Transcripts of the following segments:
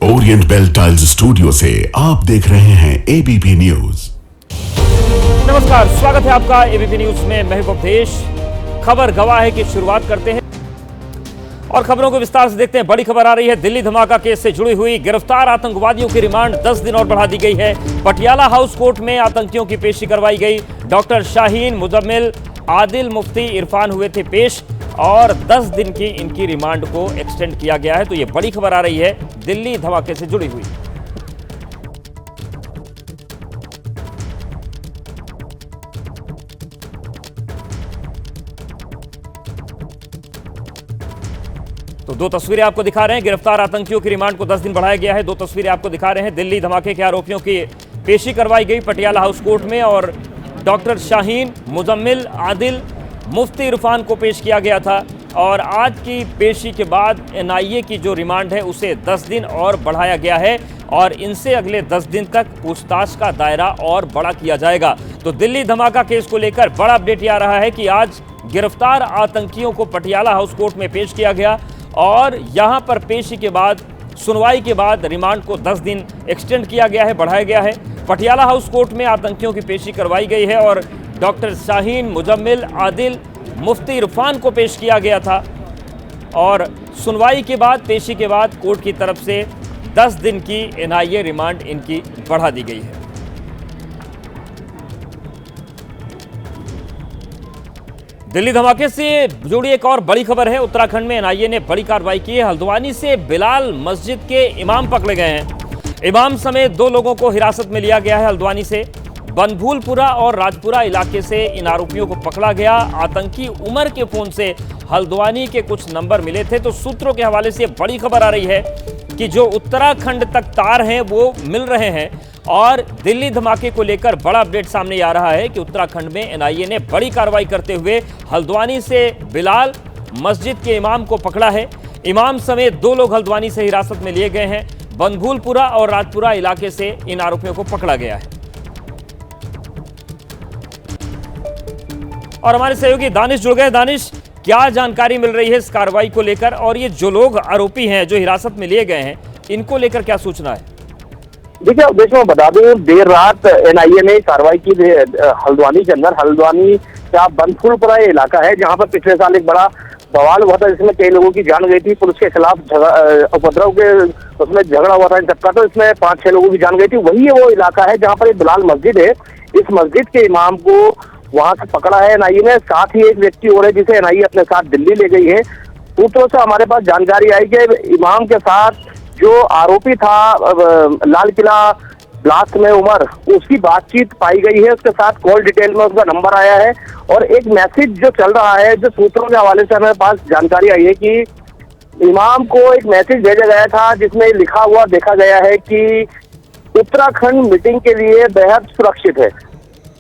Orient bell tiles studio से आप देख रहे हैं एबीपी न्यूज। नमस्कार, स्वागत है आपका एबीपी न्यूज में। मैं उपदेश खबर गवाह है की शुरुआत करते हैं और खबरों को विस्तार से देखते हैं। बड़ी खबर आ रही है, दिल्ली धमाका केस से जुड़ी हुई गिरफ्तार आतंकवादियों की रिमांड 10 दिन और बढ़ा दी गई है। पटियाला हाउस कोर्ट में आतंकियों की पेशी करवाई गई। डॉक्टर शाहीन, मुजम्मिल, आदिल, मुफ्ती इरफान हुए थे पेश और 10 दिन की इनकी रिमांड को एक्सटेंड किया गया है। तो ये बड़ी खबर आ रही है दिल्ली धमाके से जुड़ी हुई। तो दो तस्वीरें आपको दिखा रहे हैं। गिरफ्तार आतंकियों की रिमांड को 10 दिन बढ़ाया गया है। दो तस्वीरें आपको दिखा रहे हैं। दिल्ली धमाके के आरोपियों की पेशी करवाई गई पटियाला हाउस कोर्ट में और डॉक्टर शाहीन, मुजम्मिल, आदिल, मुफ्ती इरफान को पेश किया गया था और आज की पेशी के बाद एनआईए की जो रिमांड है उसे 10 दिन और बढ़ाया गया है और इनसे अगले 10 दिन तक पूछताछ का दायरा और बड़ा किया जाएगा। तो दिल्ली धमाका केस को लेकर बड़ा अपडेट आ रहा है कि आज गिरफ्तार आतंकियों को पटियाला हाउस कोर्ट में पेश किया गया और यहां पर पेशी के बाद, सुनवाई के बाद रिमांड को 10 दिन एक्सटेंड किया गया है, बढ़ाया गया है। पटियाला हाउस कोर्ट में आतंकियों की पेशी करवाई गई है और डॉक्टर शाहीन, मुजम्मिल, आदिल, मुफ्ती इरफान को पेश किया गया था और सुनवाई के बाद, पेशी के बाद कोर्ट की तरफ से 10 दिन की एनआईए रिमांड इनकी बढ़ा दी गई है। दिल्ली धमाके से जुड़ी एक और बड़ी खबर है। उत्तराखंड में एनआईए ने बड़ी कार्रवाई की है। हल्द्वानी से बिलाल मस्जिद के इमाम पकड़े गए हैं। इमाम समेत 2 लोगों को हिरासत में लिया गया है। हल्द्वानी से बनभूलपुरा और राजपुरा इलाके से इन आरोपियों को पकड़ा गया। आतंकी उमर के फोन से हल्द्वानी के कुछ नंबर मिले थे। तो सूत्रों के हवाले से बड़ी खबर आ रही है कि जो उत्तराखंड तक तार हैं वो मिल रहे हैं और दिल्ली धमाके को लेकर बड़ा अपडेट सामने आ रहा है कि उत्तराखंड में एनआईए ने बड़ी कार्रवाई करते हुए हल्द्वानी से बिलाल मस्जिद के इमाम को पकड़ा है। इमाम समेत 2 लोग हल्द्वानी से हिरासत में लिए गए हैं। बनभूलपुरा और राजपुरा इलाके से इन आरोपियों को पकड़ा गया है। और हमारे सहयोगी दानिश जुड़ गए। दानिश, क्या जानकारी मिल रही है इस कार्रवाई को लेकर और ये जो लोग आरोपी हैं, जो हिरासत में लिए गए हैं, इनको लेकर क्या सूचना है? देखिए, मैं बता दूं, देर रात एनआईए ने कार्रवाई की हल्द्वानी के अंदर। हल्द्वानी का बनभूलपुरा इलाका है जहां पर पिछले साल एक बड़ा बवाल हुआ था जिसमें कई लोगों की जान गई थी। पुलिस के खिलाफ उपद्रव के उसमें झगड़ा हुआ था इन सबका, तो इसमें 5-6 लोगों की जान गई थी। वही वो इलाका है जहाँ पर एक बिलाल मस्जिद है। इस मस्जिद के इमाम को वहां से पकड़ा है एनआईए ने। साथ ही एक व्यक्ति और है जिसे एनआईए अपने साथ दिल्ली ले गई है। सूत्रों से हमारे पास जानकारी आई कि इमाम के साथ जो आरोपी था लाल किला ब्लास्ट में उमर, उसकी बातचीत पाई गई है। उसके साथ कॉल डिटेल में उसका नंबर आया है और एक मैसेज जो चल रहा है, जो सूत्रों के हवाले से हमारे पास जानकारी आई है कि इमाम को एक मैसेज भेजा गया था जिसमें लिखा हुआ देखा गया है कि उत्तराखंड मीटिंग के लिए बेहद सुरक्षित है।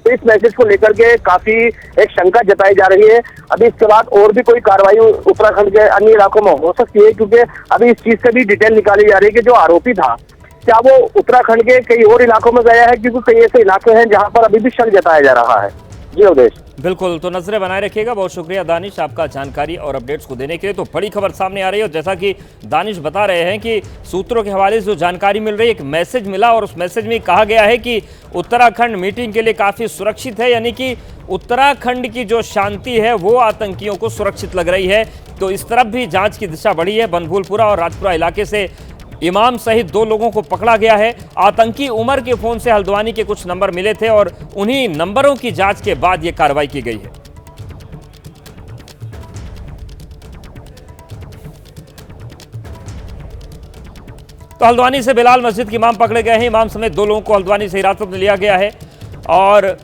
तो इस मैसेज को लेकर के काफी एक शंका जताई जा रही है। अभी इसके बाद और भी कोई कार्रवाई उत्तराखंड के अन्य इलाकों में हो सकती है, क्योंकि अभी इस चीज से भी डिटेल निकाली जा रही है कि जो आरोपी था क्या वो उत्तराखंड के कई और इलाकों में गया है, क्योंकि कई ऐसे इलाके हैं जहां पर अभी भी शक जताया जा रहा है। जी अवधेश। बिल्कुल, तो नजरें बनाए रखिएगा। बहुत शुक्रिया दानिश आपका जानकारी और अपडेट्स को देने के लिए। तो बड़ी खबर सामने आ रही है और जैसा कि दानिश बता रहे हैं कि सूत्रों के हवाले से जो जानकारी मिल रही है, एक मैसेज मिला और उस मैसेज में कहा गया है कि उत्तराखंड मीटिंग के लिए काफ़ी सुरक्षित है, यानी कि उत्तराखंड की जो शांति है वो आतंकियों को सुरक्षित लग रही है। तो इस तरफ भी जाँच की दिशा बढ़ी है। बनभूलपुरा और राजपुरा इलाके से इमाम सहित 2 लोगों को पकड़ा गया है। आतंकी उमर के फोन से हल्द्वानी के कुछ नंबर मिले थे और उन्हीं नंबरों की जांच के बाद यह कार्रवाई की गई है। तो हल्द्वानी से बिलाल मस्जिद के इमाम पकड़े गए हैं। इमाम समेत 2 लोगों को हल्द्वानी से हिरासत में लिया गया है और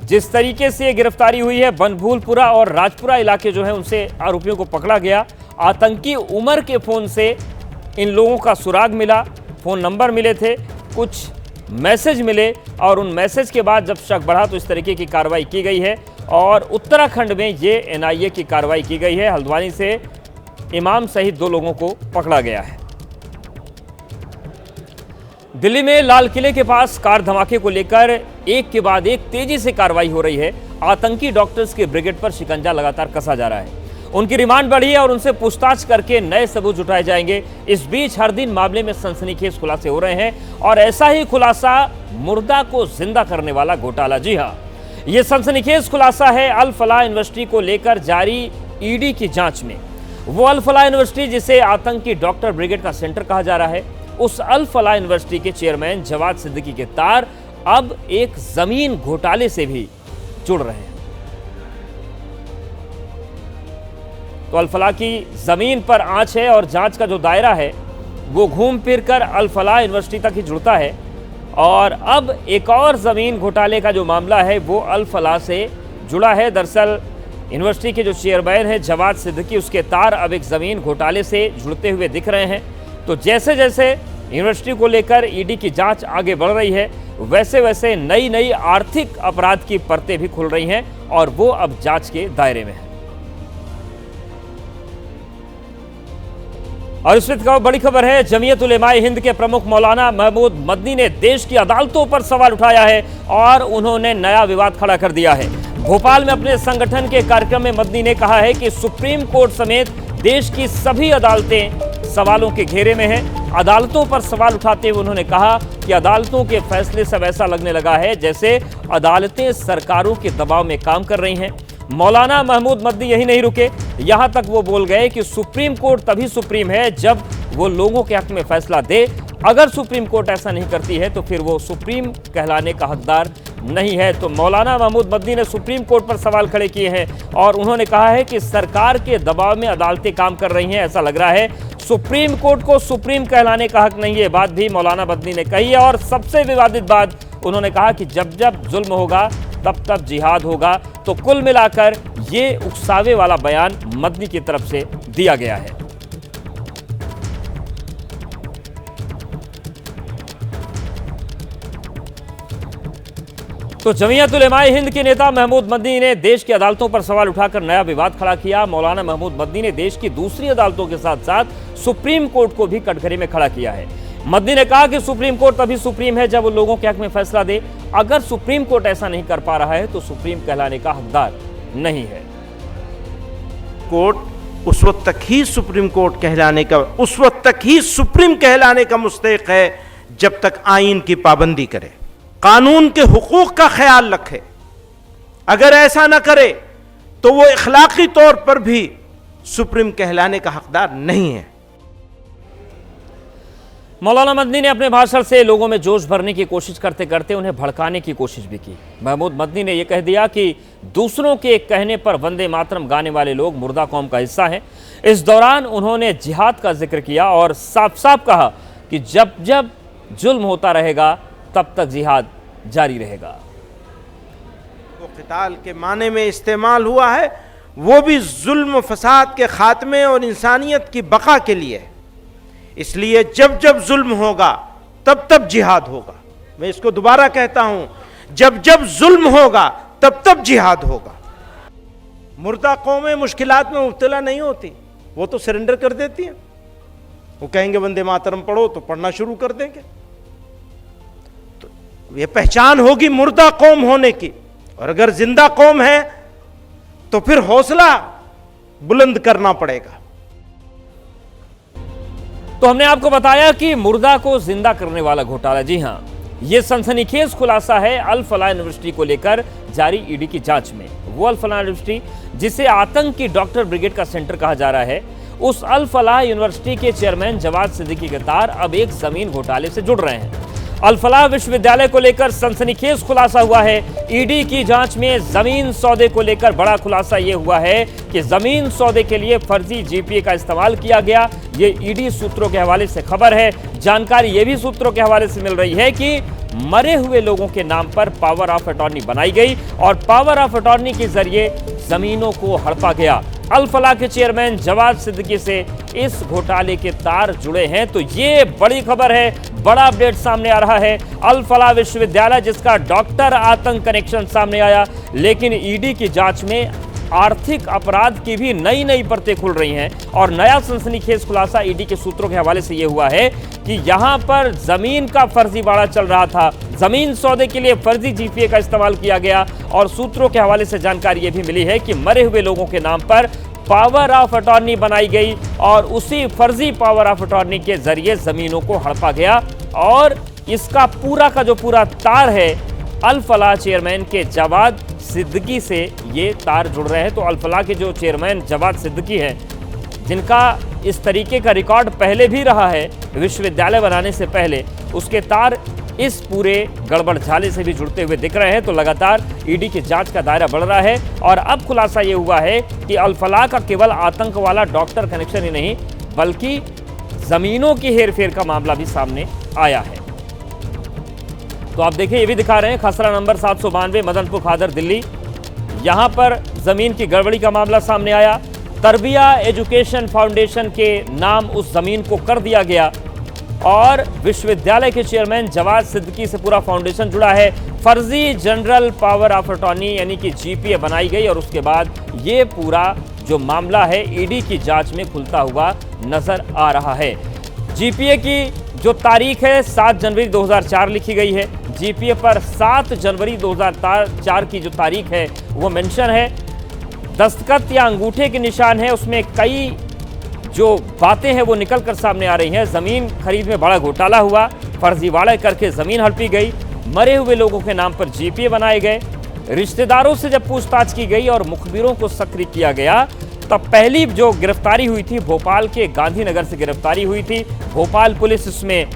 जिस तरीके से गिरफ्तारी हुई है, बनभूलपुरा और राजपुरा इलाके जो है उनसे आरोपियों को पकड़ा गया। आतंकी उमर के फोन से इन लोगों का सुराग मिला, फ़ोन नंबर मिले थे, कुछ मैसेज मिले और उन मैसेज के बाद जब शक बढ़ा तो इस तरीके की कार्रवाई की गई है और उत्तराखंड में ये एनआईए की कार्रवाई की गई है। हल्द्वानी से इमाम सहित 2 लोगों को पकड़ा गया है। दिल्ली में लाल किले के पास कार धमाके को लेकर एक के बाद एक तेजी से कार्रवाई हो रही है। आतंकी डॉक्टर्स के ब्रिगेड पर शिकंजा लगातार कसा जा रहा है उनकी रिमांड बढ़ी है और उनसे पूछताछ करके नए सबूत जुटाए जाएंगे। इस बीच हर दिन मामले में सनसनीखेज खुलासे हो रहे हैं और ऐसा ही खुलासा मुर्दा को जिंदा करने वाला घोटाला। जी हां, यह सनसनीखेज खुलासा है अल फलाह यूनिवर्सिटी को लेकर जारी ईडी की जांच में। वो अल फलाह यूनिवर्सिटी जिसे आतंकी डॉक्टर ब्रिगेड का सेंटर कहा जा रहा है, उस अल फलाह यूनिवर्सिटी के चेयरमैन जवाद सिद्दीकी के तार अब एक जमीन घोटाले से भी जुड़ रहे हैं। तो अल फलाह की जमीन पर आंच है और जांच का जो दायरा है वो घूम फिर कर अल फलाह यूनिवर्सिटी तक ही जुड़ता है। और अब एक और जमीन घोटाले का जो मामला है वो अल फलाह से जुड़ा है। दरअसल यूनिवर्सिटी के जो चेयरमैन है जवाद सिद्दीकी, उसके तार अब एक जमीन घोटाले से जुड़ते हुए दिख रहे हैं। तो जैसे जैसे यूनिवर्सिटी को लेकर ईडी की जांच आगे बढ़ रही है, वैसे वैसे नई नई आर्थिक अपराध की परतें भी खुल रही हैं और वो अब जांच के दायरे में है। और इस वक्त बड़ी खबर है, जमीयत उलेमाए हिंद के प्रमुख मौलाना महमूद मदनी ने देश की अदालतों पर सवाल उठाया है और उन्होंने नया विवाद खड़ा कर दिया है। भोपाल में अपने संगठन के कार्यक्रम में मदनी ने कहा है कि सुप्रीम कोर्ट समेत देश की सभी अदालतें सवालों के घेरे में हैं। अदालतों पर सवाल उठाते हुए उन्होंने कहा कि अदालतों के फैसले से ऐसा लगने लगा है जैसे अदालतें सरकारों के दबाव में काम कर रही हैं। मौलाना महमूद मदनी यही नहीं रुके, यहां तक वो बोल गए कि सुप्रीम कोर्ट तभी सुप्रीम है जब वो लोगों के हक में फैसला दे। अगर सुप्रीम कोर्ट ऐसा नहीं करती है तो फिर वो सुप्रीम कहलाने का हकदार नहीं है। तो मौलाना महमूद मदनी ने सुप्रीम कोर्ट पर सवाल खड़े किए हैं और उन्होंने कहा है कि सरकार के दबाव में अदालतें काम कर रही हैं, ऐसा लग रहा है। सुप्रीम कोर्ट को सुप्रीम कहलाने का हक नहीं है, बात भी मौलाना मदनी ने कही है। और सबसे विवादित बात उन्होंने कहा कि जब जब जुल्म होगा तब तब जिहाद होगा। तो कुल मिलाकर ये उकसावे वाला बयान मदनी की तरफ से दिया गया है। तो जमीयत उलेमाए हिंद के नेता महमूद मदनी ने देश की अदालतों पर सवाल उठाकर नया विवाद खड़ा किया। मौलाना महमूद मदनी ने देश की दूसरी अदालतों के साथ साथ सुप्रीम कोर्ट को भी कटघरे में खड़ा किया है। मदनी ने कहा कि सुप्रीम कोर्ट तभी सुप्रीम है जब वो लोगों के हक में फैसला दे। अगर सुप्रीम कोर्ट ऐसा नहीं कर पा रहा है तो सुप्रीम कहलाने का हकदार नहीं है। कोर्ट उस वक्त तक ही सुप्रीम कोर्ट कहलाने का, उस वक्त तक ही सुप्रीम कहलाने का मुस्तहिक है जब तक आईन की पाबंदी करे, कानून के हुकूक का ख्याल रखे। अगर ऐसा ना करे तो वो इखलाकी तौर पर भी सुप्रीम कहलाने का हकदार नहीं है। मौलाना मदनी ने अपने भाषण से लोगों में जोश भरने की कोशिश करते करते उन्हें भड़काने की कोशिश भी की। महमूद मदनी ने यह कह दिया कि दूसरों के कहने पर वंदे मातरम गाने वाले लोग मुर्दा कौम का हिस्सा हैं। इस दौरान उन्होंने जिहाद का जिक्र किया और साफ साफ कहा कि जब जब जुल्म होता रहेगा तब तक जिहाद जारी रहेगा। वो क़िताल के माने में इस्तेमाल हुआ है, वो भी जुल्म फसाद के खात्मे और इंसानियत की बका के लिए। इसलिए जब जब जुल्म होगा तब तब जिहाद होगा। मैं इसको दोबारा कहता हूं, जब जब जुल्म होगा तब तब जिहाद होगा। मुर्दा कौमें मुश्किलात में मुब्तला नहीं होती, वो तो सरेंडर कर देती हैं। वो कहेंगे वंदे मातरम पढ़ो तो पढ़ना शुरू कर देंगे। तो ये पहचान होगी मुर्दा कौम होने की। और अगर जिंदा कौम है तो फिर हौसला बुलंद करना पड़ेगा। तो हमने आपको बताया कि मुर्दा को जिंदा करने वाला घोटाला, जी हां, यह सनसनीखेज खुलासा है अल फलाह यूनिवर्सिटी को लेकर जारी ईडी की जांच में। वो अल फलाह यूनिवर्सिटी जिसे आतंकी डॉक्टर ब्रिगेड का सेंटर कहा जा रहा है, उस अल फलाह यूनिवर्सिटी के चेयरमैन जवाद सिद्दीकी के तार अब एक जमीन घोटाले से जुड़ रहे हैं। अल फलाह विश्वविद्यालय को लेकर सनसनीखेज खुलासा हुआ है। ईडी की जांच में जमीन सौदे को लेकर बड़ा खुलासा यह हुआ है कि जमीन सौदे के लिए फर्जी जीपीए का इस्तेमाल किया गया। ये ईडी सूत्रों के हवाले से खबर है। जानकारी यह भी सूत्रों के हवाले से मिल रही है कि मरे हुए लोगों के नाम पर पावर ऑफ अटॉर्नी बनाई गई और पावर ऑफ अटॉर्नी के जरिए जमीनों को हड़पा गया। अल फलाह के चेयरमैन जवाद सिद्दीकी से इस घोटाले के तार जुड़े हैं। तो ये बड़ी खबर है, बड़ा अपडेट सामने आ रहा है। अल फलाह विश्वविद्यालय जिसका डॉक्टर आतंक कनेक्शन सामने आया, लेकिन ईडी की जांच में आर्थिक अपराध की भी नई नई परतें खुल रही हैं। और नया सनसनीखेज खुलासा ईडी के सूत्रों के हवाले से यह हुआ है कि यहां पर जमीन का फर्जीवाड़ा चल रहा था। जमीन सौदे के लिए फर्जी जीपीए का इस्तेमाल किया गया और सूत्रों के हवाले से जानकारी यह भी मिली है कि मरे हुए लोगों के नाम पर पावर ऑफ अटॉर्नी बनाई गई और उसी फर्जी पावर ऑफ अटॉर्नी के जरिए जमीनों को हड़पा गया। और इसका पूरा का जो पूरा तार है अल फलाह चेयरमैन के जवाद सिद्दीकी से ये तार जुड़ रहे हैं। तो अल फलाह के जो चेयरमैन जवाद सिद्दीकी हैं, जिनका इस तरीके का रिकॉर्ड पहले भी रहा है विश्वविद्यालय बनाने से पहले, उसके तार इस पूरे गड़बड़ झाले से भी जुड़ते हुए दिख रहे हैं। तो लगातार ईडी की जांच का दायरा बढ़ रहा है और अब खुलासा ये हुआ है कि अल फलाह का केवल आतंक वाला डॉक्टर कनेक्शन ही नहीं, बल्कि जमीनों की हेरफेर का मामला भी सामने आया है। तो आप देखिए, ये भी दिखा रहे हैं खसरा नंबर 792 मदनपुर खादर दिल्ली। यहां पर जमीन की गड़बड़ी का मामला सामने आया। तरबिया एजुकेशन फाउंडेशन के नाम उस जमीन को कर दिया गया और विश्वविद्यालय के चेयरमैन जवाद सिद्दीकी से पूरा फाउंडेशन जुड़ा है। फर्जी जनरल पावर ऑफ अटॉर्नी यानी कि जीपीए बनाई गई और उसके बाद ये पूरा जो मामला है ईडी की जांच में खुलता हुआ नजर आ रहा है। जीपीए की जो तारीख है 7 जनवरी 2004 लिखी गई है। जीपीए पर 7 जनवरी 2004 की जो तारीख है वो मेंशन है। दस्तखत या अंगूठे के निशान है, उसमें कई जो बातें हैं वो निकल कर सामने आ रही हैं। जमीन खरीद में बड़ा घोटाला हुआ, फर्जीवाड़े करके जमीन हड़पी गई, मरे हुए लोगों के नाम पर जीपीए बनाए गए। रिश्तेदारों से जब पूछताछ की गई और मुखबिरों को सक्रिय किया गया, तब पहली जो गिरफ्तारी हुई थी भोपाल के गांधीनगर से गिरफ्तारी हुई थी। भोपाल पुलिस इसमें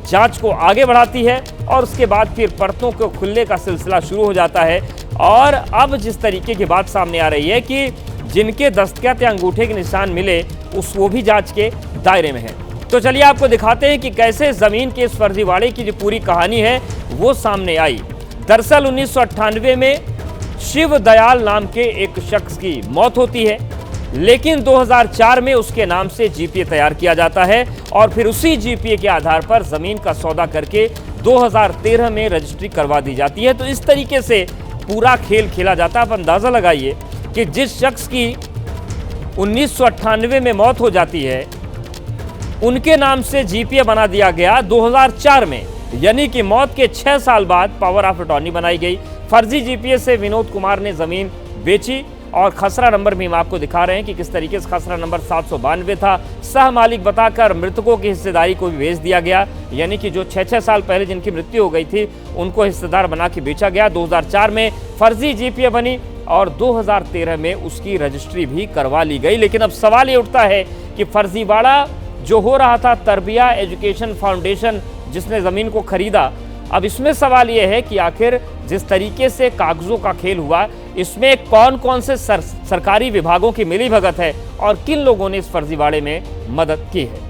जांच को आगे बढ़ाती है और उसके बाद फिर परतों को खुलने का सिलसिला शुरू हो जाता है। और अब जिस तरीके की बात सामने आ रही है कि जिनके दस्तखत या अंगूठे के निशान मिले वो भी जांच के दायरे में है। तो चलिए आपको दिखाते हैं कि कैसे जमीन के इस फर्जीवाड़े की जो पूरी कहानी है वो सामने आई। दरअसल 1998 में शिव दयाल नाम के एक शख्स की मौत होती है, लेकिन 2004 में उसके नाम से जीपीए तैयार किया जाता है और फिर उसी जीपीए के आधार पर जमीन का सौदा करके 2013 में रजिस्ट्री करवा दी जाती है। तो इस तरीके से पूरा खेल खेला जाता है। आप अंदाजा लगाइए कि जिस शख्स की 1998 में मौत हो जाती है, उनके नाम से जीपीए बना दिया गया 2004 में, यानी कि मौत के 6 साल बाद पावर ऑफ अटॉर्नी बनाई गई। फर्जी जीपीए से विनोद कुमार ने जमीन बेची और खसरा नंबर भी हम आपको दिखा रहे हैं कि किस तरीके से खसरा नंबर 792 था। सह मालिक बताकर मृतकों की हिस्सेदारी को भी भेज दिया गया, यानी कि जो 6-6 साल पहले जिनकी मृत्यु हो गई थी उनको हिस्सेदार बना के बेचा गया। 2004 में फर्जी जीपीए बनी और 2013 में उसकी रजिस्ट्री भी करवा ली गई। लेकिन अब सवाल ये उठता है कि फर्जीवाड़ा जो हो रहा था तरबिया एजुकेशन फाउंडेशन जिसने ज़मीन को खरीदा, अब इसमें सवाल यह है कि आखिर जिस तरीके से कागजों का खेल हुआ, इसमें कौन कौन से सरकारी विभागों की मिलीभगत है और किन लोगों ने इस फर्जीवाड़े में मदद की है।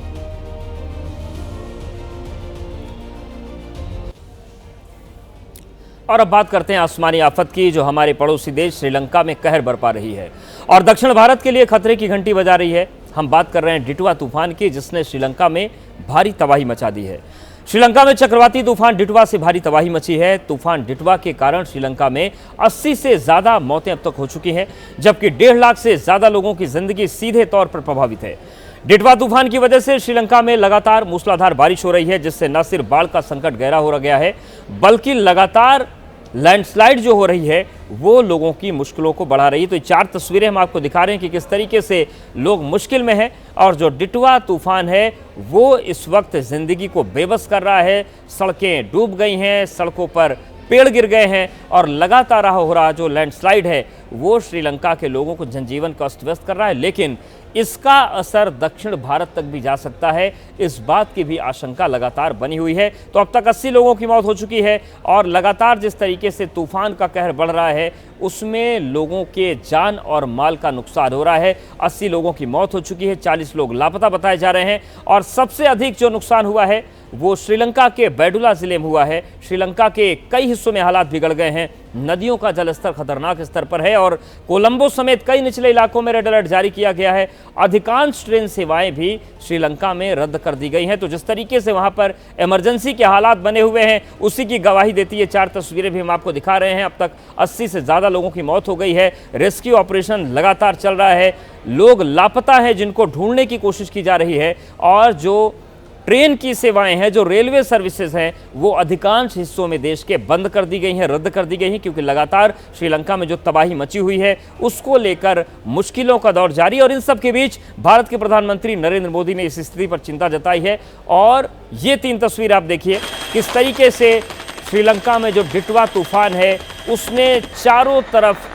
और अब बात करते हैं आसमानी आफत की, जो हमारे पड़ोसी देश श्रीलंका में कहर बरपा रही है और दक्षिण भारत के लिए खतरे की घंटी बजा रही है। हम बात कर रहे हैं डिटवा तूफान की, जिसने श्रीलंका में भारी तबाही मचा दी है। श्रीलंका में चक्रवाती तूफान डिटवा से भारी तबाही मची है। तूफान डिटवा के कारण श्रीलंका में 80 से ज्यादा मौतें अब तक हो चुकी हैं, जबकि 1.5 लाख से ज्यादा लोगों की जिंदगी सीधे तौर पर प्रभावित है। डिटवा तूफान की वजह से श्रीलंका में लगातार मूसलाधार बारिश हो रही है, जिससे न सिर्फ बाढ़ का संकट गहरा हो गया है, बल्कि लगातार लैंडस्लाइड जो हो रही है वो लोगों की मुश्किलों को बढ़ा रही है। तो ये 4 तस्वीरें हम आपको दिखा रहे हैं कि किस तरीके से लोग मुश्किल में हैं और जो डिटवा तूफान है वो इस वक्त जिंदगी को बेबस कर रहा है। सड़कें डूब गई हैं, सड़कों पर पेड़ गिर गए हैं और लगातार हो रहा जो लैंडस्लाइड है वो श्रीलंका के लोगों को जनजीवन को अस्त व्यस्त कर रहा है। लेकिन इसका असर दक्षिण भारत तक भी जा सकता है, इस बात की भी आशंका लगातार बनी हुई है। तो अब तक 80 लोगों की मौत हो चुकी है और लगातार जिस तरीके से तूफान का कहर बढ़ रहा है उसमें लोगों के जान और माल का नुकसान हो रहा है। 80 लोगों की मौत हो चुकी है, 40 लोग लापता बताए जा रहे हैं और सबसे अधिक जो नुकसान हुआ है वो श्रीलंका के बैडुला जिले में हुआ है। श्रीलंका के कई हिस्सों में हालात बिगड़ गए हैं, नदियों का जलस्तर खतरनाक स्तर पर है और कोलंबो समेत कई निचले इलाकों में रेड अलर्ट जारी किया गया है। अधिकांश ट्रेन सेवाएं भी श्रीलंका में रद्द कर दी गई हैं। तो जिस तरीके से वहां पर इमरजेंसी के हालात बने हुए हैं उसी की गवाही देती है 4 तस्वीरें भी हम आपको दिखा रहे हैं। अब तक 80 से ज़्यादा लोगों की मौत हो गई है। रेस्क्यू ऑपरेशन लगातार चल रहा है, लोग लापता हैं जिनको ढूंढने की कोशिश की जा रही है और जो ट्रेन की सेवाएं हैं, जो रेलवे सर्विसेज हैं, वो अधिकांश हिस्सों में देश के बंद कर दी गई हैं, रद्द कर दी गई हैं, क्योंकि लगातार श्रीलंका में जो तबाही मची हुई है उसको लेकर मुश्किलों का दौर जारी है। और इन सब के बीच भारत के प्रधानमंत्री नरेंद्र मोदी ने इस स्थिति पर चिंता जताई है। और ये 3 तस्वीर आप देखिए किस तरीके से श्रीलंका में जो डिटवा तूफान है उसने चारों तरफ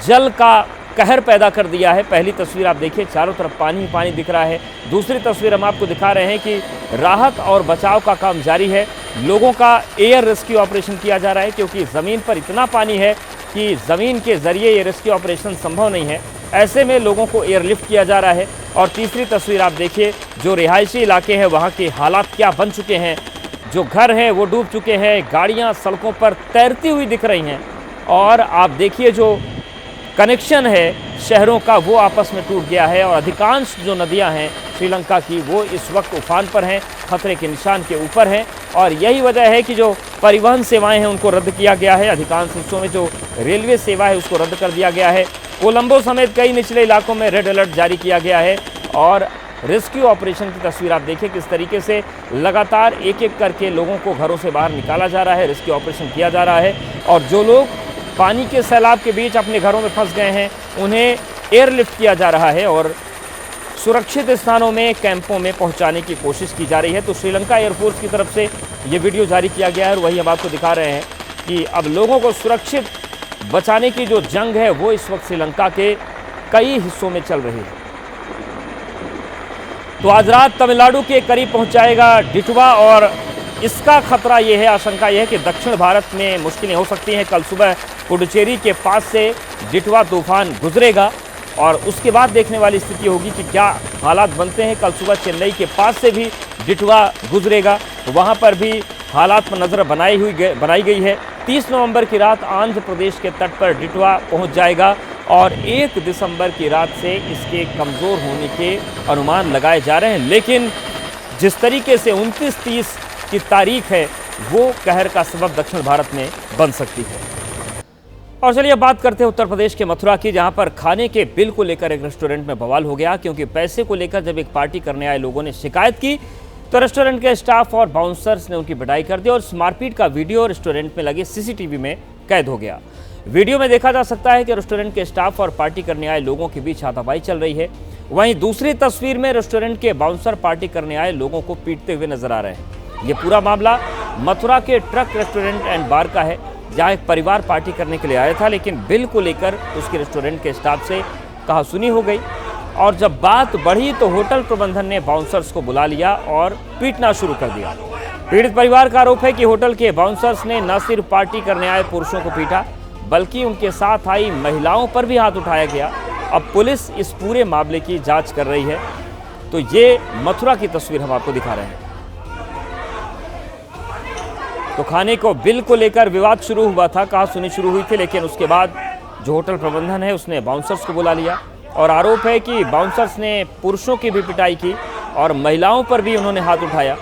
जल का कहर पैदा कर दिया है। पहली तस्वीर आप देखिए, चारों तरफ पानी ही पानी दिख रहा है। दूसरी तस्वीर हम आपको दिखा रहे हैं कि राहत और बचाव का काम जारी है। लोगों का एयर रेस्क्यू ऑपरेशन किया जा रहा है, क्योंकि ज़मीन पर इतना पानी है कि ज़मीन के ज़रिए ये रेस्क्यू ऑपरेशन संभव नहीं है। ऐसे में लोगों को एयरलिफ्ट किया जा रहा है। और तीसरी तस्वीर आप देखिए, जो रिहायशी इलाके हैं वहाँ के हालात क्या बन चुके हैं। जो घर हैं वो डूब चुके हैं, गाड़ियाँ सड़कों पर तैरती हुई दिख रही हैं। और आप देखिए जो कनेक्शन है शहरों का वो आपस में टूट गया है। और अधिकांश जो नदियां हैं श्रीलंका की वो इस वक्त उफान पर हैं, खतरे के निशान के ऊपर हैं। और यही वजह है कि जो परिवहन सेवाएं हैं उनको रद्द किया गया है। अधिकांश हिस्सों में जो रेलवे सेवा है उसको रद्द कर दिया गया है। कोलंबो समेत कई निचले इलाकों में रेड अलर्ट जारी किया गया है। और रेस्क्यू ऑपरेशन की तस्वीर आप देखिए किस तरीके से लगातार एक एक करके लोगों को घरों से बाहर निकाला जा रहा है, रेस्क्यू ऑपरेशन किया जा रहा है। और जो लोग पानी के सैलाब के बीच अपने घरों में फंस गए हैं उन्हें एयरलिफ्ट किया जा रहा है और सुरक्षित स्थानों में, कैंपों में पहुंचाने की कोशिश की जा रही है। तो श्रीलंका एयरफोर्स की तरफ से ये वीडियो जारी किया गया है और वही हम आपको दिखा रहे हैं कि अब लोगों को सुरक्षित बचाने की जो जंग है वो इस वक्त श्रीलंका के कई हिस्सों में चल रही है। तो आज रात तमिलनाडु के करीब पहुंच जाएगा डिटवा और इसका खतरा ये है, आशंका यह है कि दक्षिण भारत में मुश्किलें हो सकती हैं। कल सुबह पुडुचेरी के पास से डिटवा तूफान गुजरेगा और उसके बाद देखने वाली स्थिति होगी कि क्या हालात बनते हैं। कल सुबह चेन्नई के पास से भी डिटवा गुजरेगा, वहाँ पर भी हालात पर नज़र बनाई गई है। 30 नवंबर की रात आंध्र प्रदेश के तट पर डिटवा पहुँच जाएगा और 1 दिसंबर की रात से इसके कमज़ोर होने के अनुमान लगाए जा रहे हैं। लेकिन जिस तरीके से 29-30 की तारीख है वो कहर का सबब दक्षिण भारत में बन सकती है। और चलिए अब बात करते हैं उत्तर प्रदेश के मथुरा की, जहां पर खाने के बिल को लेकर एक रेस्टोरेंट में बवाल हो गया, क्योंकि पैसे को लेकर जब एक पार्टी करने आए लोगों ने शिकायत की तो रेस्टोरेंट के स्टाफ और बाउंसर्स ने उनकी पिटाई कर दी और इस मारपीट का वीडियो रेस्टोरेंट में लगे सीसीटीवी में कैद हो गया। वीडियो में देखा जा सकता है कि रेस्टोरेंट के स्टाफ और पार्टी करने आए लोगों के बीच हाथापाई चल रही है। वहीं दूसरी तस्वीर में रेस्टोरेंट के बाउंसर पार्टी करने आए लोगों को पीटते हुए नजर आ रहे हैं। ये पूरा मामला मथुरा के ट्रक रेस्टोरेंट एंड बार का है, जहां एक परिवार पार्टी करने के लिए आया था, लेकिन बिल को लेकर उसके रेस्टोरेंट के स्टाफ से कहासुनी हो गई और जब बात बढ़ी तो होटल प्रबंधन ने बाउंसर्स को बुला लिया और पीटना शुरू कर दिया। पीड़ित परिवार का आरोप है कि होटल के बाउंसर्स ने न सिर्फ पार्टी करने आए पुरुषों को पीटा, बल्कि उनके साथ आई महिलाओं पर भी हाथ उठाया गया। अब पुलिस इस पूरे मामले की जांच कर रही है। तो ये मथुरा की तस्वीर हम आपको दिखा रहे हैं। तो खाने को बिल को लेकर विवाद शुरू हुआ था, कहासुनी शुरू हुई थी, लेकिन उसके बाद जो होटल प्रबंधन है उसने बाउंसर्स को बुला लिया और आरोप है कि बाउंसर्स ने पुरुषों की भी पिटाई की और महिलाओं पर भी उन्होंने हाथ उठाया।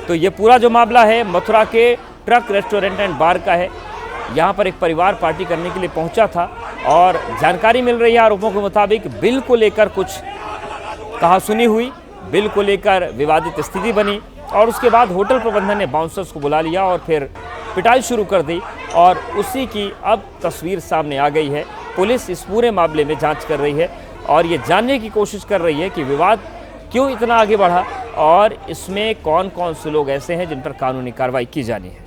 तो ये पूरा जो मामला है मथुरा के ट्रक रेस्टोरेंट एंड बार का है। यहाँ पर एक परिवार पार्टी करने के लिए पहुँचा था और जानकारी मिल रही है आरोपों के मुताबिक बिल को लेकर कुछ कहासुनी हुई, बिल को लेकर विवादित स्थिति बनी और उसके बाद होटल प्रबंधन ने बाउंसर्स को बुला लिया और फिर पिटाई शुरू कर दी और उसी की अब तस्वीर सामने आ गई है। पुलिस इस पूरे मामले में जांच कर रही है और ये जानने की कोशिश कर रही है कि विवाद क्यों इतना आगे बढ़ा और इसमें कौन कौन से लोग ऐसे हैं जिन पर कानूनी कार्रवाई की जानी है।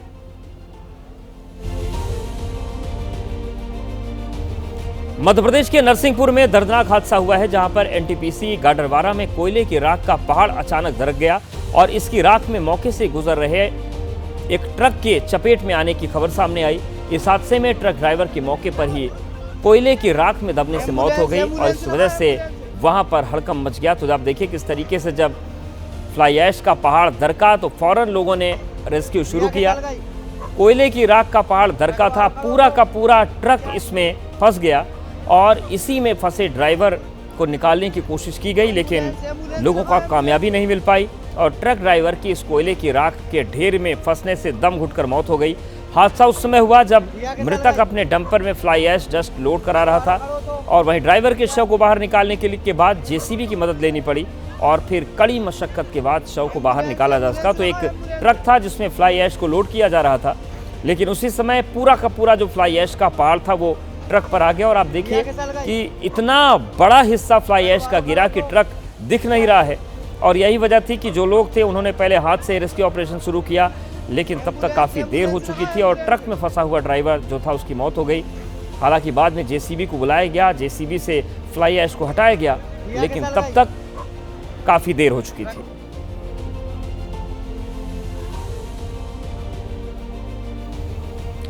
मध्य प्रदेश के नरसिंहपुर में दर्दनाक हादसा हुआ है, जहां पर एनटीपीसी गाडरवारा में कोयले की राख का पहाड़ अचानक दरक गया और इसकी राख में मौके से गुजर रहे एक ट्रक के चपेट में आने की खबर सामने आई। इस हादसे में ट्रक ड्राइवर की मौके पर ही कोयले की राख में दबने से मौत हो गई और इस वजह से वहां पर हड़कंप मच गया। तो आप देखिए किस तरीके से जब फ्लाई ऐश का पहाड़ दरका तो फौरन लोगों ने रेस्क्यू शुरू किया। कोयले की राख का पहाड़ दरका था, पूरा का पूरा ट्रक इसमें फंस गया और इसी में फंसे ड्राइवर को निकालने की कोशिश की गई, लेकिन लोगों को कामयाबी नहीं मिल पाई और ट्रक ड्राइवर की इस कोयले की राख के ढेर में फंसने से दम घुटकर मौत हो गई। हादसा उस समय हुआ जब मृतक अपने डंपर में फ्लाई ऐश डस्ट लोड करा रहा था और वहीं ड्राइवर के शव को बाहर निकालने के बाद जेसीबी की मदद लेनी पड़ी और फिर कड़ी मशक्क़त के बाद शव को बाहर निकाला जा सका। तो एक ट्रक था जिसमें फ्लाई ऐश को लोड किया जा रहा था, लेकिन उसी समय पूरा का पूरा जो फ्लाई ऐश का पहाड़ था वो ट्रक पर आ गया। और आप देखिए कि इतना बड़ा हिस्सा फ्लाई ऐश का गिरा कि ट्रक दिख नहीं रहा है। और यही वजह थी कि जो लोग थे उन्होंने पहले हाथ से रेस्क्यू ऑपरेशन शुरू किया, लेकिन तब तक काफ़ी देर हो चुकी थी और ट्रक में फंसा हुआ ड्राइवर जो था उसकी मौत हो गई। हालांकि बाद में जेसीबी को बुलाया गया, जेसीबी से फ्लाई ऐश को हटाया गया, लेकिन तब तक काफ़ी देर हो चुकी थी।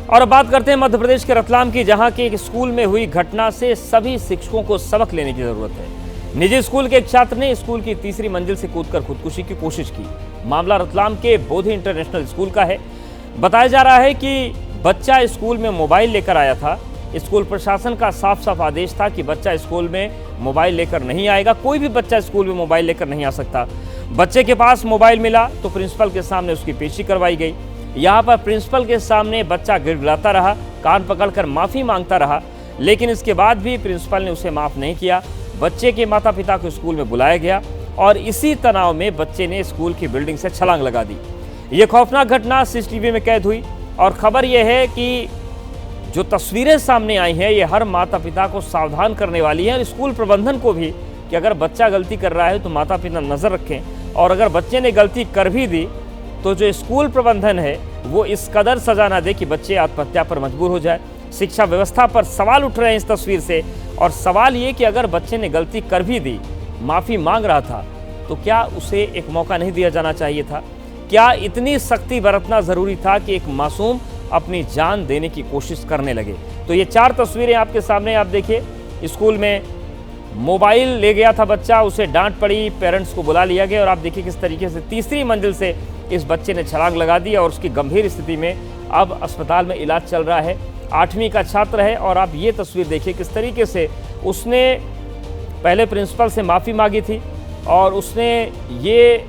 और अब बात करते हैं मध्य प्रदेश के रतलाम की, जहां के एक स्कूल में हुई घटना से सभी शिक्षकों को सबक लेने की जरूरत है। निजी स्कूल के एक छात्र ने स्कूल की तीसरी मंजिल से कूदकर खुदकुशी की कोशिश की। मामला रतलाम के बोधि इंटरनेशनल स्कूल का है। बताया जा रहा है कि बच्चा स्कूल में मोबाइल लेकर आया था। स्कूल प्रशासन का साफ साफ आदेश था कि बच्चा स्कूल में मोबाइल लेकर नहीं आएगा, कोई भी बच्चा स्कूल में मोबाइल लेकर नहीं आ सकता। बच्चे के पास मोबाइल मिला तो प्रिंसिपल के सामने उसकी पेशी करवाई गई। यहाँ पर प्रिंसिपल के सामने बच्चा गिड़गिड़ाता रहा, कान पकड़कर माफ़ी मांगता रहा, लेकिन इसके बाद भी प्रिंसिपल ने उसे माफ़ नहीं किया। बच्चे के माता पिता को स्कूल में बुलाया गया और इसी तनाव में बच्चे ने स्कूल की बिल्डिंग से छलांग लगा दी। ये खौफनाक घटना सीसीटीवी में कैद हुई और खबर यह है कि जो तस्वीरें सामने आई हैं ये हर माता पिता को सावधान करने वाली है और स्कूल प्रबंधन को भी, कि अगर बच्चा गलती कर रहा है तो माता पिता नज़र रखें, और अगर बच्चे ने गलती कर भी दी तो जो स्कूल प्रबंधन है वो इस कदर सजा ना दे कि बच्चे आत्महत्या पर मजबूर हो जाए। शिक्षा व्यवस्था पर सवाल उठ रहे हैं इस तस्वीर से, और सवाल ये कि अगर बच्चे ने गलती कर भी दी, माफ़ी मांग रहा था, तो क्या उसे एक मौका नहीं दिया जाना चाहिए था? क्या इतनी सख्ती बरतना ज़रूरी था कि एक मासूम अपनी जान देने की कोशिश करने लगे? तो ये 4 तस्वीरें आपके सामने, आप देखिए। स्कूल में मोबाइल ले गया था बच्चा, उसे डांट पड़ी, पेरेंट्स को बुला लिया गया और आप देखिए किस तरीके से तीसरी मंजिल से इस बच्चे ने छलांग लगा दी और उसकी गंभीर स्थिति में अब अस्पताल में इलाज चल रहा है। 8वीं का छात्र है और आप ये तस्वीर देखिए किस तरीके से उसने पहले प्रिंसिपल से माफ़ी मांगी थी और उसने ये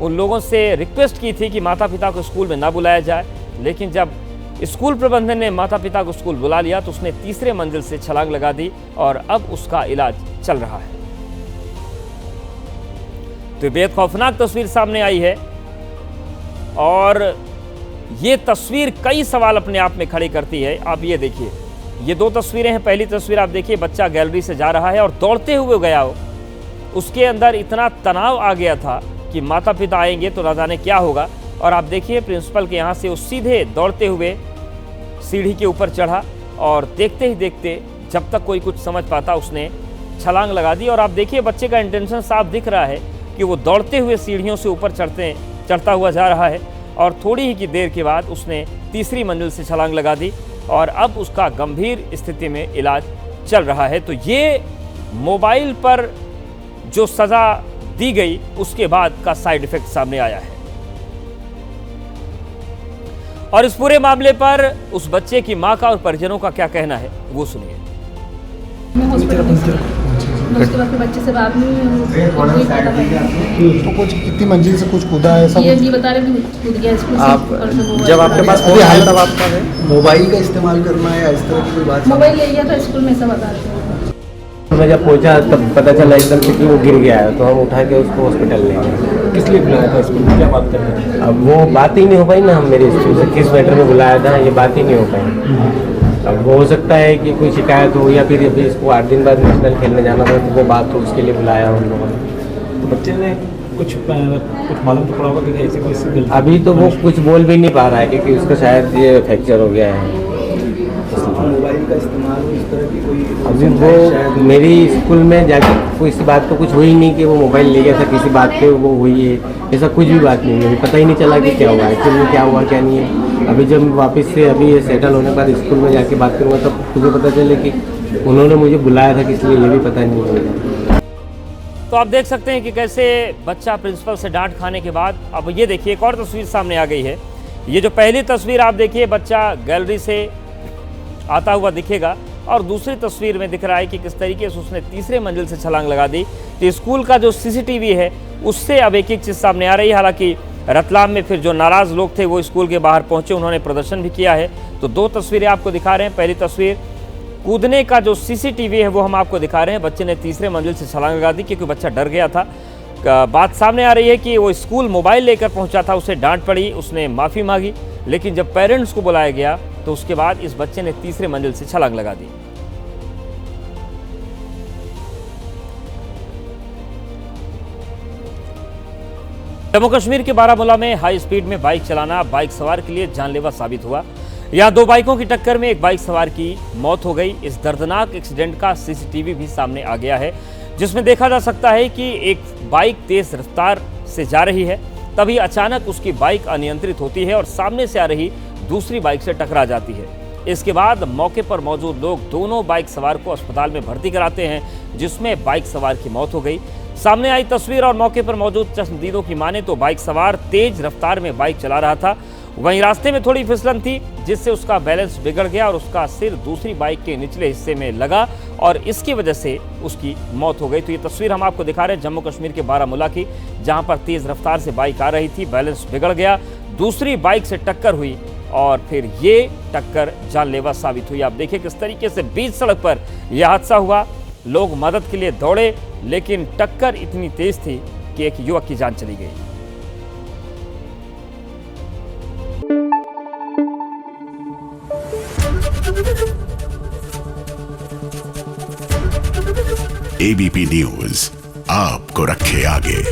उन लोगों से रिक्वेस्ट की थी कि माता पिता को स्कूल में ना बुलाया जाए, लेकिन जब स्कूल प्रबंधन ने माता पिता को स्कूल बुला लिया तो उसने तीसरे मंजिल से छलांग लगा दी और अब उसका इलाज चल रहा है। तो बेहद खौफनाक तस्वीर सामने आई है और ये तस्वीर कई सवाल अपने आप में खड़े करती है। आप ये देखिए, ये 2 तस्वीरें हैं। पहली तस्वीर आप देखिए, बच्चा गैलरी से जा रहा है और दौड़ते हुए गया हो, उसके अंदर इतना तनाव आ गया था कि माता पिता आएंगे तो ना जाने क्या होगा। और आप देखिए प्रिंसिपल के यहाँ से वो सीधे दौड़ते हुए सीढ़ी के ऊपर चढ़ा और देखते ही देखते जब तक कोई कुछ समझ पाता उसने छलांग लगा दी। और आप देखिए बच्चे का इंटेंशन साफ दिख रहा है कि वो दौड़ते हुए सीढ़ियों से ऊपर चढ़ता हुआ जा रहा है और थोड़ी ही की देर के बाद उसने तीसरी मंजिल से छलांग लगा दी और अब उसका गंभीर स्थिति में इलाज चल रहा है। तो ये मोबाइल पर जो सज़ा दी गई उसके बाद का साइड इफेक्ट सामने आया है। और इस पूरे मामले पर उस बच्चे की मां का और परिजनों का क्या कहना है वो सुनिए। मैं हॉस्पिटल में उसके बाद बच्चे से बात नहीं हुई। तो कुछ कितनी मंजिल से कुछ कूदा है सब ये बता रहे कूद गया स्कूल से। आप जब आपके पास फोन आया तब आपका मोबाइल का इस्तेमाल करना है या इस तरह की कोई बात? मोबाइल ले गया था स्कूल में, सब बता रहे थे। मैं जब पहुंचा तब पता चला एकदम से कि वो गिर गया है, तो हम उठा के उसको हॉस्पिटल ले गए। किस लिए बुलाया था स्कूल में, क्या बात कर रहे थे? अब वो बात ही नहीं हो पाई ना, हम मेरे स्कूल से किस मैटर में बुलाया था ये बात ही नहीं हो पाई। अब वो हो सकता है कि कोई शिकायत हो या फिर अभी इसको 8 दिन बाद नेशनल खेलने जाना था तो वो बात हो, उसके लिए बुलाया उन लोगों ने। तो बच्चे ने कुछ मालूम तो पड़ा होगा कि ऐसी कोई अभी तो वो कुछ बोल भी नहीं पा रहा है क्योंकि उसका शायद ये फ्रैक्चर हो गया है। मोबाइल का इस्तेमाल इस तरह की कोई अभी वो मेरी स्कूल में जाके कोई इस बात तो कुछ हुई नहीं कि वो मोबाइल ले गया था, किसी बात पे वो हुई है, ऐसा कुछ भी बात नहीं है। अभी पता ही नहीं चला कि क्या हुआ एक्चुअली में, क्या हुआ क्या नहीं है। अभी जब वापस से अभी ये सेटल होने के बाद स्कूल में जाके बात करूँगा तब मुझे पता चले कि उन्होंने मुझे बुलाया था किस लिए, ये भी पता नहीं है। तो आप देख सकते हैं कि कैसे बच्चा प्रिंसिपल से डांट खाने के बाद, अब ये देखिए एक और तस्वीर सामने आ गई है। ये जो पहली तस्वीर आप देखिए, बच्चा गैलरी से आता हुआ दिखेगा और दूसरी तस्वीर में दिख रहा है कि किस तरीके से उसने तीसरे मंजिल से छलांग लगा दी। तो स्कूल का जो सीसीटीवी है उससे अब एक एक चीज़ सामने आ रही है। हालांकि रतलाम में फिर जो नाराज़ लोग थे वो स्कूल के बाहर पहुंचे, उन्होंने प्रदर्शन भी किया है। तो 2 तस्वीरें आपको दिखा रहे हैं। पहली तस्वीर कूदने का जो सीसीटीवी है वो हम आपको दिखा रहे हैं। बच्चे ने तीसरे मंजिल से छलांग लगा दी क्योंकि बच्चा डर गया था बात सामने आ रही है कि वो स्कूल मोबाइल लेकर पहुंचा था, उसे डांट पड़ी, उसने माफ़ी मांगी, लेकिन जब पेरेंट्स को बुलाया गया तो उसके बाद इस बच्चे ने तीसरे मंजिल से छलांग लगा दी। जम्मू कश्मीर के बारामूला में हाई स्पीड में बाइक चलाना बाइक सवार के लिए जानलेवा साबित हुआ। यहां दो बाइकों की टक्कर में एक बाइक सवार की मौत हो गई। इस दर्दनाक एक्सीडेंट का सीसीटीवी भी सामने आ गया है, जिसमें देखा जा सकता है कि एक बाइक तेज रफ्तार से जा रही है, तभी अचानक उसकी बाइक अनियंत्रित होती है और सामने से आ रही दूसरी बाइक से टकरा जाती है। इसके बाद मौके पर मौजूद लोग दोनों बाइक सवार को अस्पताल में भर्ती कराते हैं, जिसमें बाइक सवार की मौत हो गई। सामने आई तस्वीर और मौके पर मौजूद चश्मदीदों की माने तो बाइक सवार तेज रफ्तार में बाइक चला रहा था, वहीं रास्ते में थोड़ी फिसलन थी जिससे उसका बैलेंस बिगड़ गया और उसका सिर दूसरी बाइक के निचले हिस्से में लगा और इसकी वजह से उसकी मौत हो गई। तो ये तस्वीर हम आपको दिखा रहे हैं जम्मू कश्मीर के बारामूला की, जहां पर तेज रफ्तार से बाइक आ रही थी, बैलेंस बिगड़ गया, दूसरी बाइक से टक्कर हुई और फिर ये टक्कर जानलेवा साबित हुई। आप देखिए किस तरीके से बीच सड़क पर यह हादसा हुआ। लोग मदद के लिए दौड़े, लेकिन टक्कर इतनी तेज थी कि एक युवक की जान चली गई। एबीपी न्यूज आपको रखे आगे।